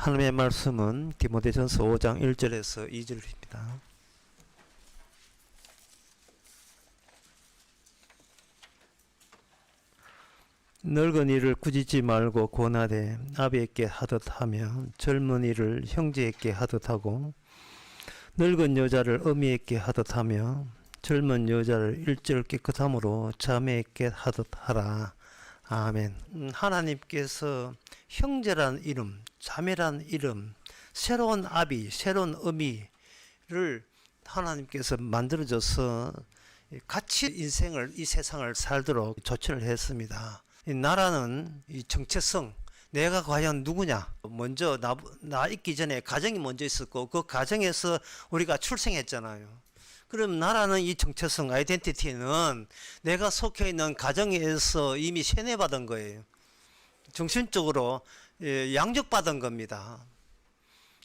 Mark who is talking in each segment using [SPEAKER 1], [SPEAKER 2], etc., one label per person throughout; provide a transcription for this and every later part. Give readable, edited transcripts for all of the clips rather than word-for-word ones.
[SPEAKER 1] 하나님의 말씀은 디모데전서 5장 1절에서 2절입니다. 늙은이를 꾸짖지 말고 권하되 아비에게 하듯 하며 젊은이를 형제에게 하듯 하고 늙은 여자를 어미에게 하듯 하며 젊은 여자를 일절 깨끗함으로 자매에게 하듯 하라. 아멘. 하나님께서 형제란 이름, 자매란 이름, 새로운 아비, 새로운 어미를 하나님께서 만들어줘서 같이 인생을, 이 세상을 살도록 조치를 했습니다. 이 나라는 이 정체성, 내가 과연 누구냐? 먼저 나 있기 전에 가정이 먼저 있었고 그 가정에서 우리가 출생했잖아요. 그럼 나라는 이 정체성, 아이덴티티는 내가 속해 있는 가정에서 이미 세뇌받은 거예요. 정신적으로 양육받은 겁니다.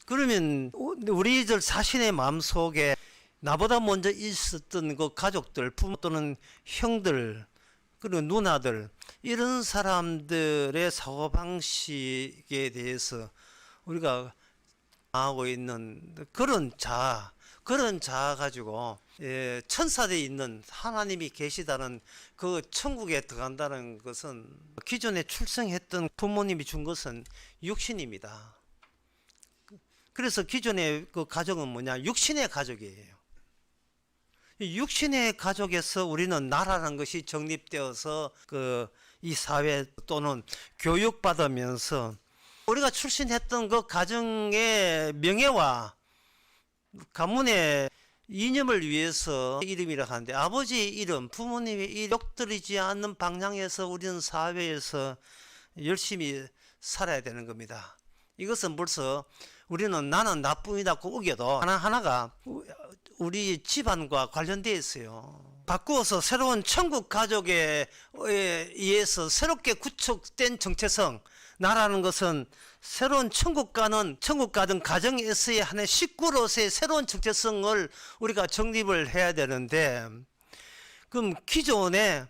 [SPEAKER 1] 그러면 우리들 자신의 마음속에 나보다 먼저 있었던 그 가족들, 부모 또는 형들, 그리고 누나들, 이런 사람들의 사고방식에 대해서 우리가 하고 있는 그런 자아 가지고 천사대에 있는 하나님이 계시다는 그 천국에 들어간다는 것은 기존에 출생했던 부모님이 준 것은 육신입니다. 그래서 기존의 그 가족은 뭐냐? 육신의 가족이에요. 육신의 가족에서 우리는 나라는 것이 정립되어서 이 사회 또는 교육받으면서 우리가 출신했던 그 가정의 명예와 가문의 이념을 위해서 이름이라 하는데 아버지의 이름, 부모님의 이름 욕들이지 않는 방향에서 우리는 사회에서 열심히 살아야 되는 겁니다. 이것은 벌써 우리는 나는 나쁨이라고 우겨도 하나하나가 우리 집안과 관련되어 있어요. 바꾸어서 새로운 천국 가족에 의해서 새롭게 구축된 정체성, 나라는 것은 새로운 천국 가든 가정에서의 하나의 식구로서의 새로운 정체성을 우리가 정립을 해야 되는데, 그럼 기존의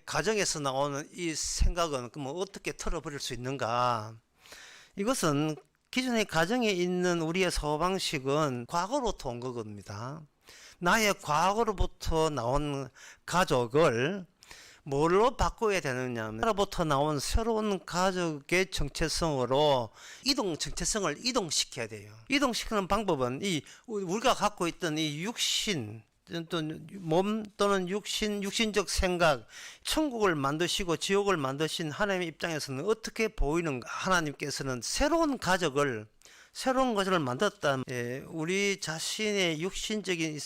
[SPEAKER 1] 가정에서 나오는 이 생각은 그럼 어떻게 털어버릴 수 있는가? 이것은 기존의 가정에 있는 우리의 사고방식은 과거로부터 온 겁니다. 나의 과거로부터 나온 가족을 뭘로 바꿔야 되느냐 하면 나로부터 나온 새로운 가족의 정체성으로 정체성을 이동시켜야 돼요. 이동시키는 방법은 우리가 갖고 있던 이 육신, 몸 또는 육신적 생각, 천국을 만드시고 지옥을 만드신 하나님의 입장에서는 어떻게 보이는가? 하나님께서는 새로운 가족을 만들었다. 우리 자신의 육신적인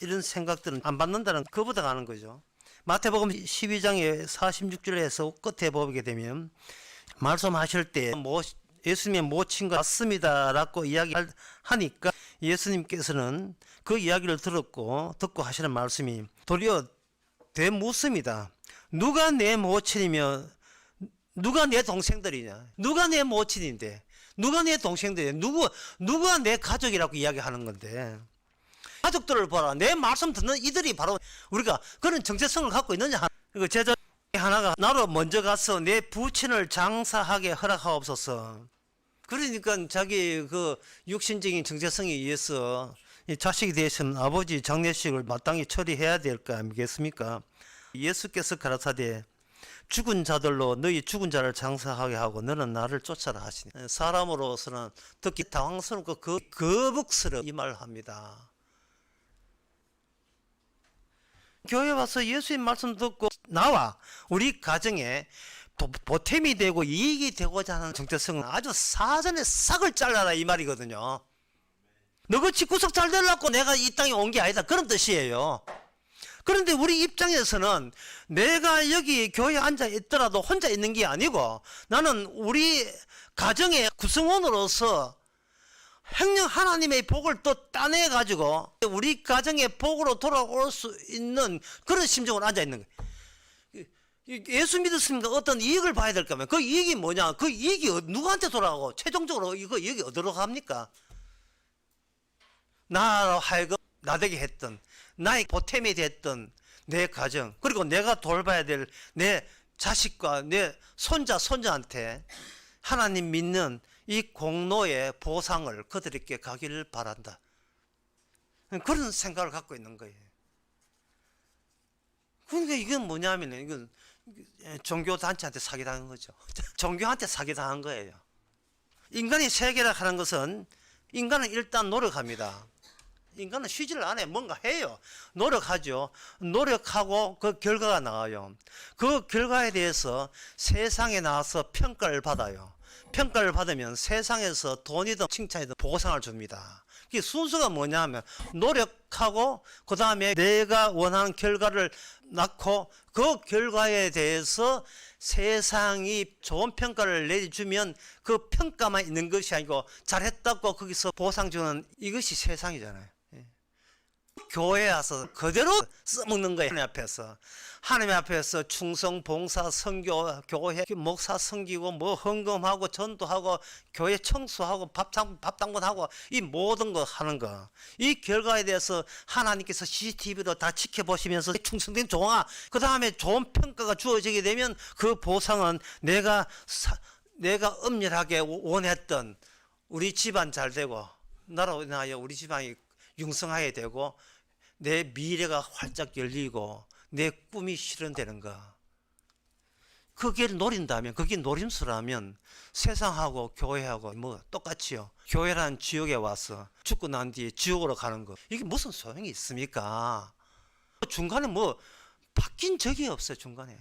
[SPEAKER 1] 이런 생각들은 안 받는다는 그보다 가는 거죠. 마태복음 12장의 46절에서 끝에 보게 되면 말씀하실 때 예수님의 모친과 같습니다 라고 이야기하니까 예수님께서는 그 이야기를 듣고 하시는 말씀이 도리어 되묻습니다. 누가 내 모친이며 누가 내 동생들이냐? 누가 내 모친인데? 누가 내 동생들이냐? 누가 내 가족이라고 이야기하는 건데, 가족들을 보라. 내 말씀 듣는 이들이 바로 우리가 그런 정체성을 갖고 있느냐. 그리고 제자 하나가 나로 먼저 가서 내 부친을 장사하게 허락하옵소서. 그러니까 자기 그 육신적인 정체성에 의해서 자식이 되시면 아버지 장례식을 마땅히 처리해야 될 거 아니겠습니까? 예수께서 가라사대 죽은 자들로 너희 죽은 자를 장사하게 하고 너는 나를 쫓아라 하시니, 사람으로서는 듣기 당황스럽고 거북스러워 이 말을 합니다. 교회 와서 예수의 말씀 듣고 나와 우리 가정에 보탬이 되고 이익이 되고자 하는 정체성은 아주 사전에 싹을 잘라라 이 말이거든요. 너같이 구속 잘 되려고 내가 이 땅에 온 게 아니다, 그런 뜻이에요. 그런데 우리 입장에서는 내가 여기 교회에 앉아 있더라도 혼자 있는 게 아니고 나는 우리 가정의 구성원으로서 행령 하나님의 복을 또 따내가지고 우리 가정의 복으로 돌아올 수 있는 그런 심정으로 앉아있는 거예요. 예수 믿었으니까 어떤 이익을 봐야 될 거면 그 이익이 뭐냐? 그 이익이 누구한테 돌아가고 최종적으로 이거 이익이 어디로 갑니까? 나로 하여금 나되게 했던, 나의 보탬이 됐던 내 가정, 그리고 내가 돌봐야 될 내 자식과 내 손자한테 하나님 믿는 이 공로의 보상을 그들에게 가기를 바란다. 그런 생각을 갖고 있는 거예요. 그러니까 이건 뭐냐면 이건 종교단체한테 사기당한 거죠. 종교한테 사기당한 거예요. 인간이 세계라 하는 것은 인간은 일단 노력합니다. 인간은 쉬지를 않아요. 뭔가 해요. 노력하죠. 노력하고 그 결과가 나와요. 그 결과에 대해서 세상에 나와서 평가를 받아요. 평가를 받으면 세상에서 돈이든 칭찬이든 보상을 줍니다. 그 순서가 뭐냐면 노력하고 그 다음에 내가 원하는 결과를 낳고 그 결과에 대해서 세상이 좋은 평가를 내주면 그 평가만 있는 것이 아니고 잘했다고 거기서 보상 주는 이것이 세상이잖아요. 교회에 와서 그대로 써먹는 거예요. 하나님 앞에서 충성, 봉사, 선교, 교회, 목사 섬기고 뭐 헌금하고 전도하고 교회 청소하고 밥당번하고 이 모든 거 하는 거, 이 결과에 대해서 하나님께서 CCTV로 다 지켜보시면서 충성된 종아, 그 다음에 좋은 평가가 주어지게 되면 그 보상은 내가 엄밀하게 원했던 우리 집안 잘 되고 나로 인하여 우리 집안이 융성하게 되고 내 미래가 활짝 열리고 내 꿈이 실현되는 거. 그게 노린다면, 그게 노림수라면 세상하고 교회하고 뭐 똑같이요. 교회란 지옥에 와서 죽고 난 뒤에 지옥으로 가는 거, 이게 무슨 소용이 있습니까? 중간에 뭐 바뀐 적이 없어요. 중간에.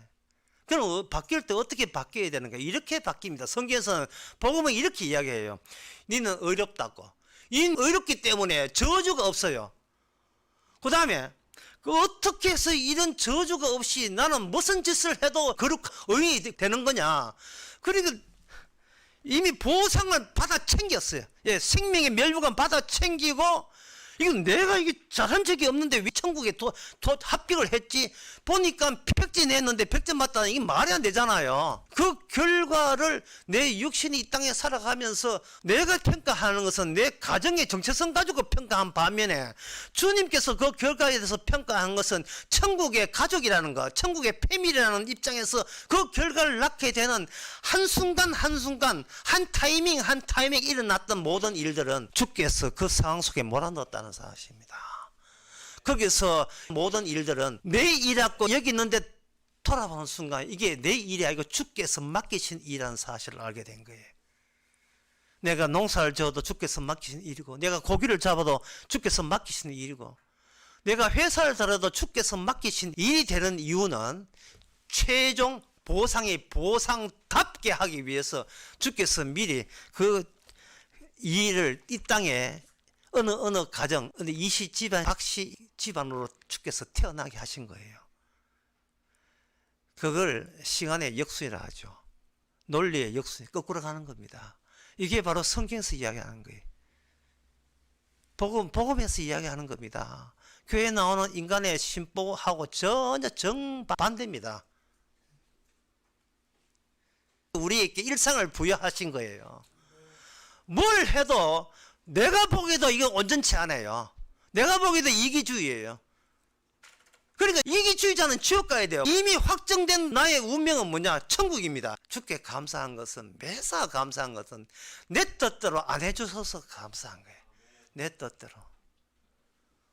[SPEAKER 1] 그럼 바뀔 때 어떻게 바뀌어야 되는가? 이렇게 바뀝니다. 성경에서는 복음은 이렇게 이야기해요. 너는 어렵다고. 이 어렵기 때문에 저주가 없어요. 그 다음에 어떻게 해서 이런 저주가 없이 나는 무슨 짓을 해도 거룩 의인이 되는 거냐? 그러니까 이미 보상을 받아 챙겼어요. 예, 생명의 멸류관 받아 챙기고, 이건 내가 이게 잘한 적이 없는데 왜 천국에 합격을 했지? 보니까 100점 냈는데 100점 맞다는 이게 말이 안 되잖아요. 그 결과를 내 육신이 이 땅에 살아가면서 내가 평가하는 것은 내 가정의 정체성 가지고 평가한 반면에 주님께서 그 결과에 대해서 평가한 것은 천국의 가족이라는 것, 천국의 패밀리라는 입장에서 그 결과를 낳게 되는 한순간 한순간 한 타이밍 일어났던 모든 일들은 주께서 그 상황 속에 몰아넣었다는 사실입니다. 거기서 모든 일들은 내 일이라고 여기 있는데 돌아보는 순간 이게 내 일이 아니고 주께서 맡기신 일이라는 사실을 알게 된 거예요. 내가 농사를 지어도 주께서 맡기신 일이고, 내가 고기를 잡아도 주께서 맡기신 일이고, 내가 회사를 다뤄도 주께서 맡기신 일이 되는 이유는 최종 보상이 보상답게 하기 위해서 주께서 미리 그 일을 이 땅에 어느 가정, 어느 이씨 집안, 박씨 집안으로 주께서 태어나게 하신 거예요. 그걸 시간의 역순이라 하죠. 논리의 역순이 거꾸로 가는 겁니다. 이게 바로 성경에서 이야기하는 거예요. 복음에서 이야기하는 겁니다. 교회에 나오는 인간의 신보하고 전혀 정반대입니다. 우리에게 일상을 부여하신 거예요. 뭘 해도 내가 보기에도 이거 온전치 않아요. 내가 보기에도 이기주의예요. 그러니까 이기주의자는 지옥 가야 돼요. 이미 확정된 나의 운명은 뭐냐? 천국입니다. 주께 감사한 것은, 매사 감사한 것은 내 뜻대로 안 해주셔서 감사한 거예요. 내 뜻대로.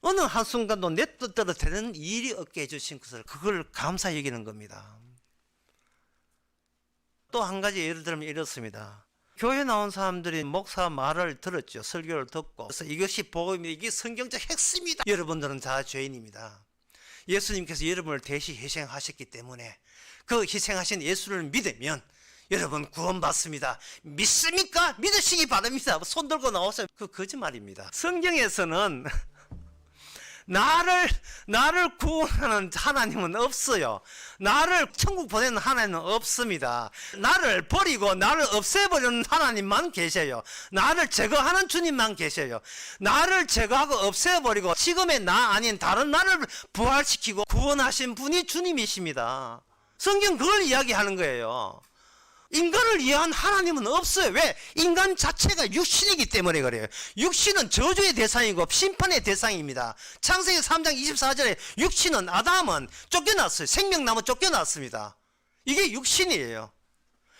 [SPEAKER 1] 어느 한순간도 내 뜻대로 되는 일이 없게 해주신 것을, 그걸 감사 여기는 겁니다. 또 한 가지 예를 들면 이렇습니다. 교회 나온 사람들이 목사 말을 들었죠. 설교를 듣고. 그래서 이것이 복음이다. 이게 성경적 핵심이다. 여러분들은 다 죄인입니다. 예수님께서 여러분을 대신 희생하셨기 때문에 그 희생하신 예수를 믿으면 여러분 구원받습니다. 믿습니까? 믿으시기 바랍니다. 손 들고 나오세요. 그 거짓말입니다. 성경에서는 나를 구원하는 하나님은 없어요. 나를 천국 보내는 하나님은 없습니다. 나를 버리고 나를 없애버리는 하나님만 계셔요. 나를 제거하는 주님만 계셔요. 나를 제거하고 없애버리고 지금의 나 아닌 다른 나를 부활시키고 구원하신 분이 주님이십니다. 성경 그걸 이야기하는 거예요. 인간을 위한 하나님은 없어요. 왜? 인간 자체가 육신이기 때문에 그래요. 육신은 저주의 대상이고 심판의 대상입니다. 창세기 3장 24절에 육신은, 아담은 쫓겨났어요. 생명나무 쫓겨났습니다. 이게 육신이에요.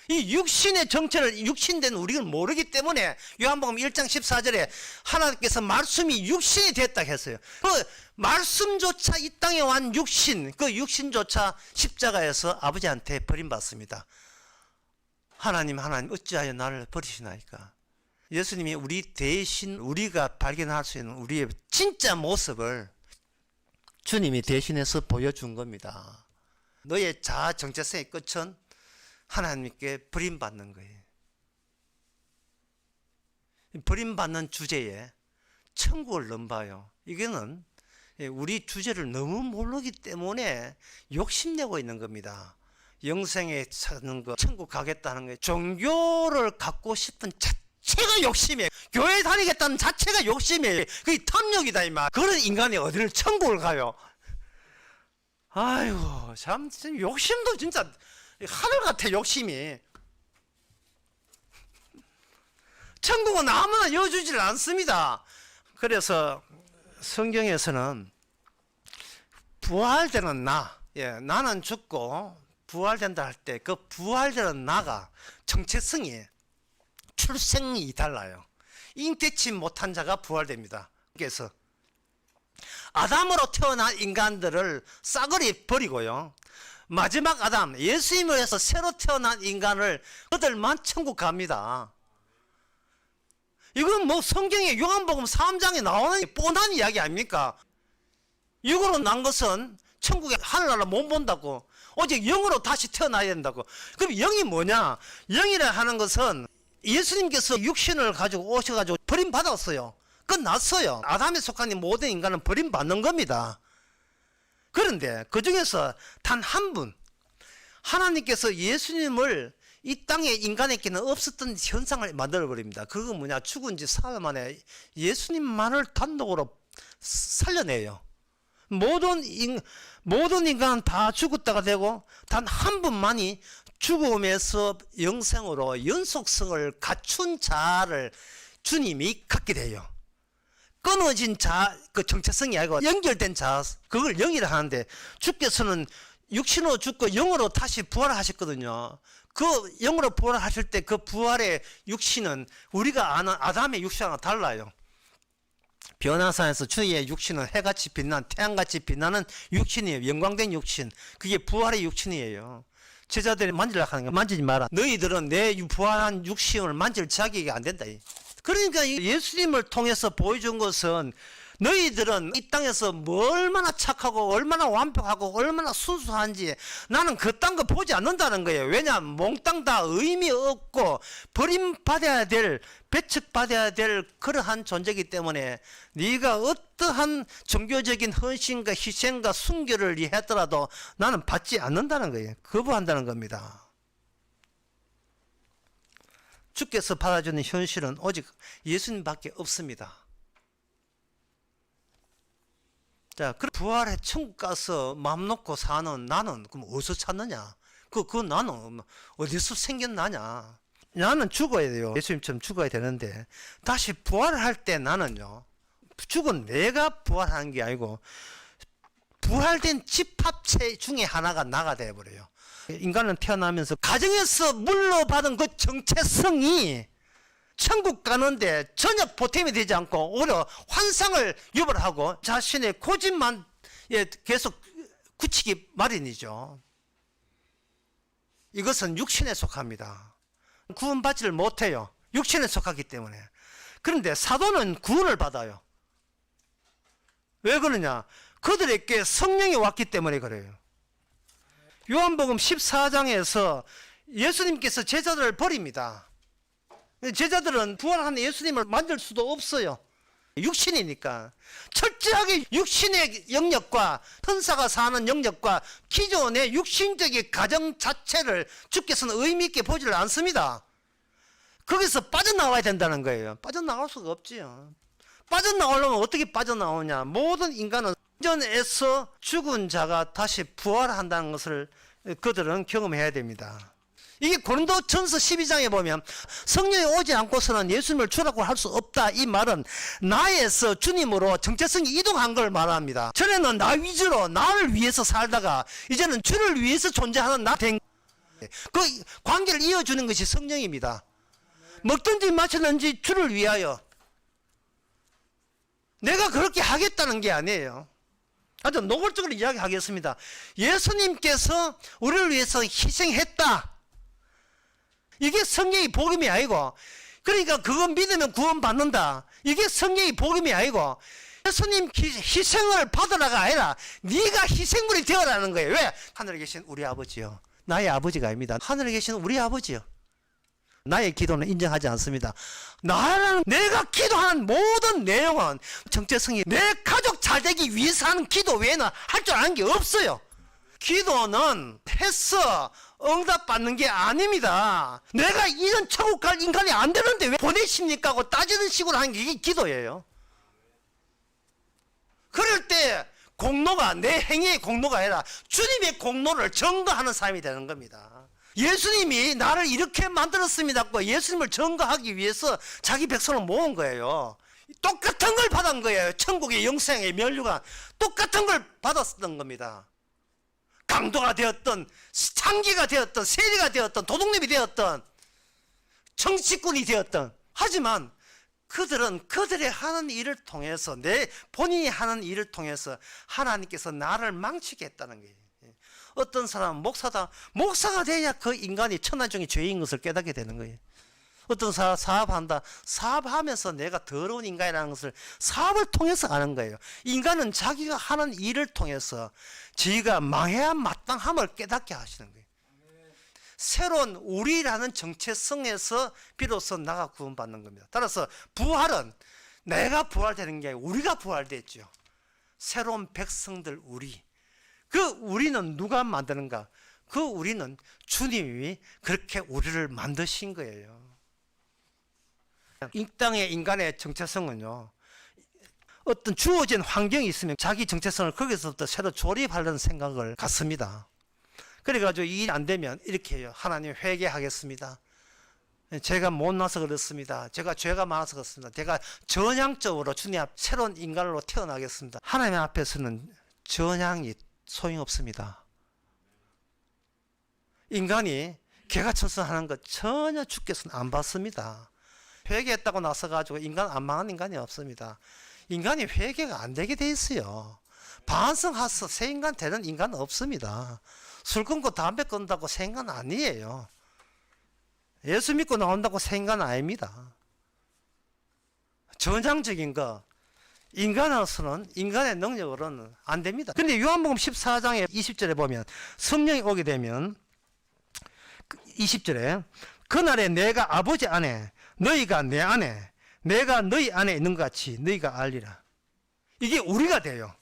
[SPEAKER 1] 이 육신의 정체를 육신된 우리는 모르기 때문에 요한복음 1장 14절에 하나님께서 말씀이 육신이 됐다 했어요. 그 말씀조차 이 땅에 완 육신, 그 육신조차 십자가에서 아버지한테 버림받습니다. 하나님 어찌하여 나를 버리시나이까. 예수님이 우리 대신 우리가 발견할 수 있는 우리의 진짜 모습을 주님이 대신해서 보여준 겁니다. 너의 자아 정체성의 끝은 하나님께 버림받는 거예요. 버림받는 주제에 천국을 넘봐요. 이거는 우리 주제를 너무 모르기 때문에 욕심내고 있는 겁니다. 영생에 사는 거, 천국 가겠다는 거, 종교를 갖고 싶은 자체가 욕심이에요. 교회 다니겠다는 자체가 욕심이에요. 그게 탐욕이다 이 말. 그런 인간이 어디를 천국을 가요? 아이고 참 욕심도 진짜 하늘 같아. 욕심이. 천국은 아무나 여주질 않습니다. 그래서 성경에서는 부활되는 나, 나는 죽고 부활된다 할 때 그 부활되는 나가 정체성이 출생이 달라요. 잉태치 못한 자가 부활됩니다. 그래서 아담으로 태어난 인간들을 싸그리 버리고요, 마지막 아담 예수님을 해서 새로 태어난 인간을 그들만 천국 갑니다. 이건 뭐 성경의 요한복음 3장에 나오는 뻔한 이야기 아닙니까? 육으로 난 것은 천국에 하늘나라 못 본다고, 오직 영으로 다시 태어나야 된다고. 그럼 영이 뭐냐? 영이라 하는 것은 예수님께서 육신을 가지고 오셔가지고 버림받았어요. 끝났어요. 아담에 속한 모든 인간은 버림받는 겁니다. 그런데 그 중에서 단 한 분, 하나님께서 예수님을 이 땅에 인간에게는 없었던 현상을 만들어버립니다. 그거 뭐냐? 죽은 지 사흘 만에 예수님만을 단독으로 살려내요. 모든 인간은 다 죽었다가 되고 단 한 분만이 죽음에서 영생으로 연속성을 갖춘 자를 주님이 갖게 돼요. 끊어진 자, 그 정체성이 아니고 연결된 자, 그걸 영이라 하는데, 주께서는 육신으로 죽고 영으로 다시 부활하셨거든요. 그 영으로 부활하실 때 그 부활의 육신은 우리가 아는 아담의 육신과 달라요. 변화산에서 주의 육신은 해같이 빛나는, 태양같이 빛나는 육신이에요. 영광된 육신. 그게 부활의 육신이에요. 제자들이 만지려고 하는 거 만지지 마라. 너희들은 내 부활한 육신을 만질 자격이 안 된다. 그러니까 예수님을 통해서 보여준 것은 너희들은 이 땅에서 뭐 얼마나 착하고 얼마나 완벽하고 얼마나 순수한지 나는 그딴 거 보지 않는다는 거예요. 왜냐? 몽땅 다 의미 없고 버림받아야 될, 배척받아야 될 그러한 존재이기 때문에 네가 어떠한 종교적인 헌신과 희생과 순결을 위하더라도 나는 받지 않는다는 거예요. 거부한다는 겁니다. 주께서 받아주는 현실은 오직 예수님밖에 없습니다. 자, 그럼 부활해 천국 가서 마음 놓고 사는 나는 그럼 어디서 찾느냐? 그 나는 어디서 생겼나냐? 나는 죽어야 돼요. 예수님처럼 죽어야 되는데 다시 부활할 때 나는요, 죽은 내가 부활하는 게 아니고 부활된 집합체 중에 하나가 나가 되어버려요. 인간은 태어나면서 가정에서 물러받은 그 정체성이 천국 가는데 전혀 보탬이 되지 않고 오히려 환상을 유발하고 자신의 고집만 계속 굳히기 마련이죠. 이것은 육신에 속합니다. 구원받지를 못해요. 육신에 속하기 때문에. 그런데 사도는 구원을 받아요. 왜 그러냐? 그들에게 성령이 왔기 때문에 그래요. 요한복음 14장에서 예수님께서 제자들을 버립니다. 제자들은 부활한 예수님을 만질 수도 없어요. 육신이니까. 철저하게 육신의 영역과 천사가 사는 영역과 기존의 육신적인 가정 자체를 주께서는 의미 있게 보지를 않습니다. 거기서 빠져나와야 된다는 거예요. 빠져나올 수가 없지요. 빠져나오려면 어떻게 빠져나오냐? 모든 인간은 전에서 죽은 자가 다시 부활한다는 것을 그들은 경험해야 됩니다. 이게 고린도전서 12장에 보면 성령이 오지 않고서는 예수님을 주라고 할 수 없다. 이 말은 나에서 주님으로 정체성이 이동한 걸 말합니다. 전에는 나 위주로 나를 위해서 살다가 이제는 주를 위해서 존재하는 나 된. 그 관계를 이어주는 것이 성령입니다. 먹든지 마시든지 주를 위하여. 내가 그렇게 하겠다는 게 아니에요. 아주 노골적으로 이야기하겠습니다. 예수님께서 우리를 위해서 희생했다. 이게 성경의 복음이 아니고, 그러니까 그거 믿으면 구원받는다. 이게 성경의 복음이 아니고, 예수님 희생을 받으라가 아니라 네가 희생물이 되어라는 거예요. 왜? 하늘에 계신 우리 아버지요. 나의 아버지가 아닙니다. 하늘에 계신 우리 아버지요. 나의 기도는 인정하지 않습니다. 나라는 내가 기도하는 모든 내용은 정체성이 내 가족 잘 되기 위해서 하는 기도 외에는 할 줄 아는 게 없어요. 기도는 해서 응답받는 게 아닙니다. 내가 이런 천국 갈 인간이 안 되는데 왜 보내십니까 하고 따지는 식으로 하는 게 이게 기도예요. 그럴 때 공로가 내 행위의 공로가 아니라 주님의 공로를 증거하는 삶이 되는 겁니다. 예수님이 나를 이렇게 만들었습니다. 예수님을 증거하기 위해서 자기 백성을 모은 거예요. 똑같은 걸 받은 거예요. 천국의 영생의 면류관 똑같은 걸 받았던 겁니다. 강도가 되었던 창기가 되었던 세리가 되었던 도둑놈이 되었던 정치꾼이 되었던, 하지만 그들은 그들의 하는 일을 통해서 내 본인이 하는 일을 통해서 하나님께서 나를 망치게 했다는 거예요. 어떤 사람은 목사가 돼야 그 인간이 천하 중에 죄인 것을 깨닫게 되는 거예요. 어떤 사람 사업한다. 사업하면서 내가 더러운 인간이라는 것을 사업을 통해서 아는 거예요. 인간은 자기가 하는 일을 통해서 지가 망해야 마땅함을 깨닫게 하시는 거예요. 새로운 우리라는 정체성에서 비로소 나가 구원받는 겁니다. 따라서 부활은 내가 부활되는 게 아니고 우리가 부활됐죠. 새로운 백성들 우리. 그 우리는 누가 만드는가? 그 우리는 주님이 그렇게 우리를 만드신 거예요. 이 땅의 인간의 정체성은요, 어떤 주어진 환경이 있으면 자기 정체성을 거기서부터 새로 조립하려는 생각을 갖습니다. 그래가지고 일이 안 되면 이렇게 해요. 하나님 회개하겠습니다. 제가 못나서 그렇습니다. 제가 죄가 많아서 그렇습니다. 제가 전향적으로 주님 앞 새로운 인간으로 태어나겠습니다. 하나님 앞에서는 전향이 소용없습니다. 인간이 개가천선하는 것 전혀 주께서는 안 받습니다. 회개했다고 나서 가지고 인간 안 망한 인간이 없습니다. 인간이 회개가 안 되게 돼 있어요. 반성해서 새 인간 되는 인간은 없습니다. 술 끊고 담배 끊는다고 새 인간 아니에요. 예수 믿고 나온다고 새 인간 아닙니다. 전향적인 거 인간으로서는 인간의 능력으로는 안 됩니다. 근데 요한복음 14장의 20절에 보면 성령이 오게 되면 20절에 그날에 내가 아버지 안에 너희가 내 안에 내가 너희 안에 있는 것 같이 너희가 알리라. 이게 우리가 돼요.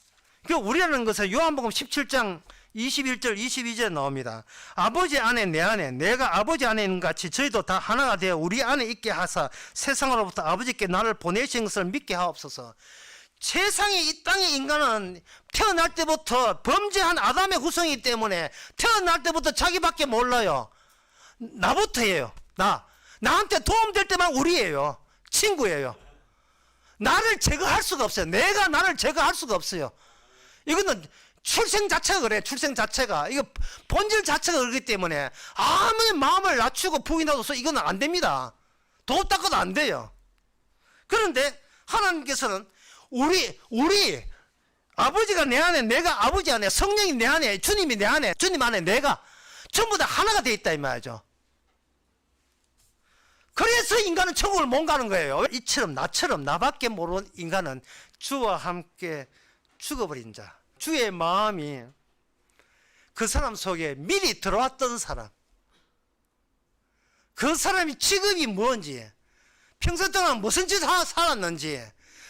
[SPEAKER 1] 그 우리라는 것은 요한복음 17장 21절 22절에 나옵니다. 아버지 안에 내 안에 내가 아버지 안에 있는 것 같이 저희도 다 하나가 되어 우리 안에 있게 하사 세상으로부터 아버지께 나를 보내신 것을 믿게 하옵소서. 세상에 이 땅의 인간은 태어날 때부터 범죄한 아담의 후손이기 때문에 태어날 때부터 자기밖에 몰라요. 나부터예요. 나한테 도움될 때만 우리예요. 친구예요. 나를 제거할 수가 없어요. 내가 나를 제거할 수가 없어요. 이거는 출생 자체가 그래. 출생 자체가 이거 본질 자체가 그렇기 때문에 아무리 마음을 낮추고 부인하고서 이거는 안 됩니다. 도 닦아도 안 돼요. 그런데 하나님께서는 우리 아버지가 내 안에 내가 아버지 안에 성령이 내 안에 주님이 내 안에 주님 안에 내가 전부 다 하나가 돼 있다 이 말이죠. 그래서 인간은 천국을 못 가는 거예요. 이처럼 나처럼 나밖에 모르는 인간은 주와 함께 죽어버린 자, 주의 마음이 그 사람 속에 미리 들어왔던 사람, 그 사람이 직업이 뭔지, 평생 동안 무슨 짓을 살았는지,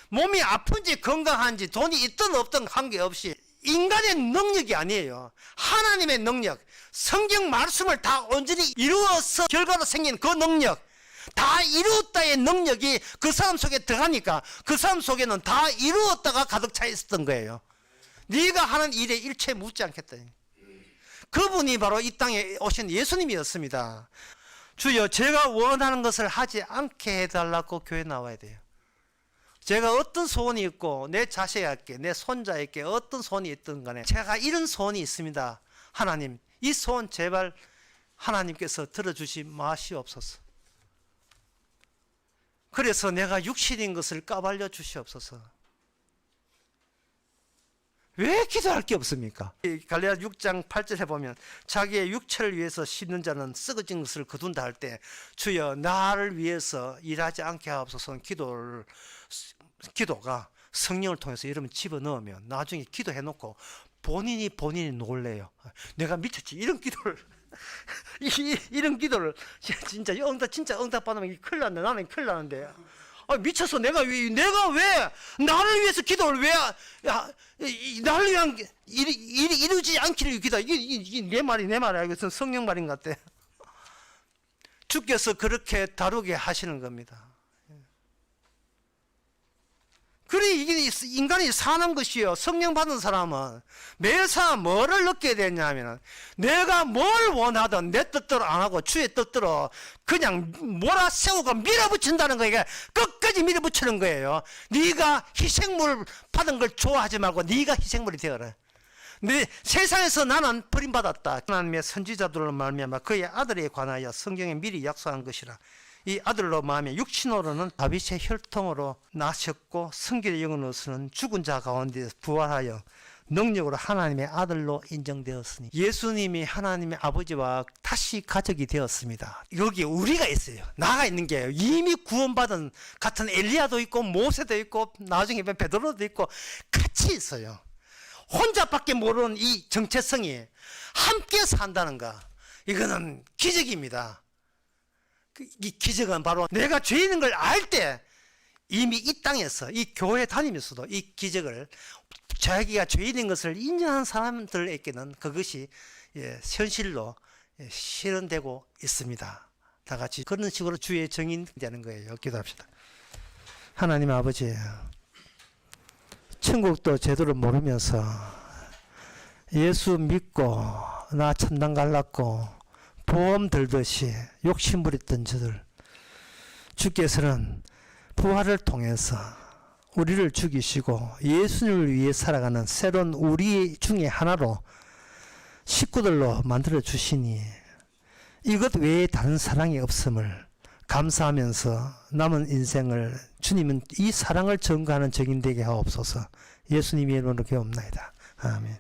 [SPEAKER 1] 몸이 아픈지 건강한지 돈이 있든 없든 관계없이 인간의 능력이 아니에요. 하나님의 능력, 성경 말씀을 다 온전히 이루어서 결과로 생긴 그 능력, 다 이루었다의 능력이 그 사람 속에 들어가니까 그 사람 속에는 다 이루었다가 가득 차 있었던 거예요. 네가 하는 일에 일체 묻지 않겠다. 그분이 바로 이 땅에 오신 예수님이었습니다. 주여, 제가 원하는 것을 하지 않게 해달라고 교회 나와야 돼요. 제가 어떤 소원이 있고 내 자식에게 내 손자에게 어떤 소원이 있든 간에 제가 이런 소원이 있습니다. 하나님, 이 소원 제발 하나님께서 들어주시 마시옵소서. 그래서 내가 육신인 것을 까발려 주시옵소서. 왜 기도할 게 없습니까? 갈라디아 6장 8절에 보면 자기의 육체를 위해서 씹는 자는 썩어진 것을 거둔다 할 때 주여 나를 위해서 일하지 않게 하옵소서. 기도가 성령을 통해서 여러분 집어넣으면 나중에 기도해놓고 본인이 놀래요. 내가 미쳤지 이런 기도를 이런 기도를 진짜 응답 받으면 큰일 난다. 나는 큰일 나는데 미쳤어. 내가 왜 나를 위해서 기도를 왜 나를 위한 이루지 않기를 기도. 이게 내 말이 알겠어. 성령 말인 것 같아. 주께서 그렇게 다루게 하시는 겁니다. 그래 이게 인간이 사는 것이요. 성령 받은 사람은 매사 뭐를 느끼게 되냐면 내가 뭘 원하든 내 뜻대로 안 하고 주의 뜻대로 그냥 몰아세우고 밀어붙인다는 거예요. 끝까지 밀어붙이는 거예요. 네가 희생물 받은 걸 좋아하지 말고 네가 희생물이 되어라. 네, 세상에서 나는 버림받았다. 하나님의 선지자들로 말미암아 그의 아들에 관하여 성경에 미리 약속한 것이라. 이 아들로 마음에 육신으로는 다윗의 혈통으로 나셨고 성결의 영으로서는 죽은 자 가운데 부활하여 능력으로 하나님의 아들로 인정되었으니 예수님이 하나님의 아버지와 다시 가족이 되었습니다. 여기 우리가 있어요. 나가 있는 게 이미 구원받은 같은 엘리야도 있고 모세도 있고 나중에 베드로도 있고 같이 있어요. 혼자밖에 모르는 이 정체성이 함께 산다는 거, 이거는 기적입니다. 이 기적은 바로 내가 죄인인 걸 알 때 이미 이 땅에서 이 교회 다니면서도 이 기적을 자기가 죄인인 것을 인정한 사람들에게는 그것이 현실로 실현되고 있습니다. 다 같이 그런 식으로 주의 정인 되는 거예요. 기도합시다. 하나님 아버지, 천국도 제대로 모르면서 예수 믿고 나 천당 갈랐고 보험 들듯이 욕심부렸던 저들, 주께서는 부활을 통해서 우리를 죽이시고 예수님을 위해 살아가는 새로운 우리 중에 하나로 식구들로 만들어 주시니 이것 외에 다른 사랑이 없음을 감사하면서 남은 인생을 주님은 이 사랑을 전가하는 적인 되게 하옵소서. 예수님의 이름으로 기도합나이다. 아멘.